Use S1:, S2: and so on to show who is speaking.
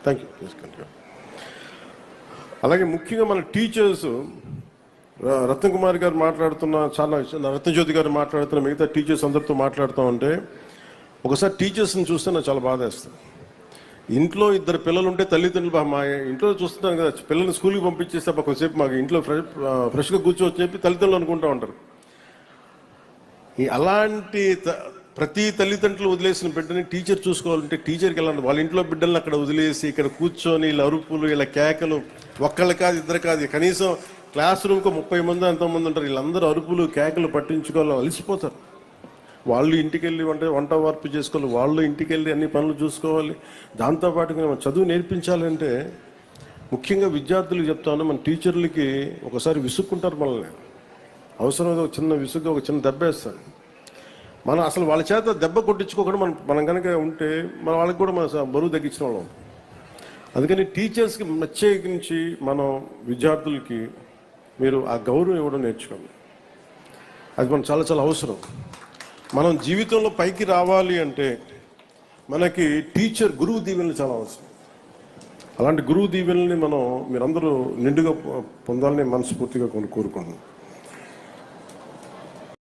S1: Thank you. అలాగే ముఖ్యంగా మన టీచర్స్ రత్నకుమారి గారు మాట్లాడుతున్న, చాలా రత్నజ్యోతి గారు మాట్లాడుతున్న, మిగతా టీచర్స్ అందరితో మాట్లాడుతూ ఉంటే ఒకసారి టీచర్స్ని చూస్తే నాకు చాలా బాధ వేస్తుంది. ఇంట్లో ఇద్దరు పిల్లలు ఉంటే తల్లిదండ్రులు మా ఇంట్లో చూస్తున్నాను కదా, పిల్లల్ని స్కూల్కి పంపించేస్తే కొంచెంసేపు మాకు ఇంట్లో ఫ్రెష్గా కూర్చోవచ్చని చెప్పి తల్లిదండ్రులు అనుకుంటూ ఉంటారు. అలాంటి ప్రతి తల్లిదండ్రులు వదిలేసిన బిడ్డని టీచర్ చూసుకోవాలంటే టీచర్కి వెళ్ళాలి. వాళ్ళ ఇంట్లో బిడ్డలను అక్కడ వదిలేసి ఇక్కడ కూర్చొని వీళ్ళ అరుపులు, వీళ్ళ కేకలు, ఒక్కళ్ళు కాదు ఇద్దరు కాదు, కనీసం క్లాస్ రూమ్కి 30 మంది ఎంతోమంది ఉంటారు, వీళ్ళందరూ అరుపులు కేకలు పట్టించుకోవాలి, అలసిపోతారు. వాళ్ళు ఇంటికి వెళ్ళి వంట వార్పు చేసుకోవాలి, వాళ్ళు ఇంటికి వెళ్ళి అన్ని పనులు చూసుకోవాలి. దాంతోపాటుగా చదువు నేర్పించాలంటే ముఖ్యంగా విద్యార్థులకు చెప్తాను, మన టీచర్లకి ఒకసారి విసుక్కుంటారు మనల్ని. అవసరమైతే ఒక చిన్న విసుగ్గా ఒక చిన్న దెబ్బ వేస్తాను. మనం అసలు వాళ్ళ చేత దెబ్బ కొట్టించుకోకుండా మనం కనుక ఉంటే మన వాళ్ళకి కూడా మన బరువు తగ్గించిన వాళ్ళం. అందుకని టీచర్స్కి ప్రత్యేకించి మనం విద్యార్థులకి మీరు ఆ గౌరవం ఇవ్వడం నేర్చుకోండి. అది మనం చాలా చాలా అవసరం. మనం జీవితంలో పైకి రావాలి అంటే మనకి గురువు దీవెనలు చాలా అవసరం. అలాంటి గురువు దీవెనల్ని మీరందరూ నిండుగా పొందాలని మనస్ఫూర్తిగా కోరుకుంటున్నాను.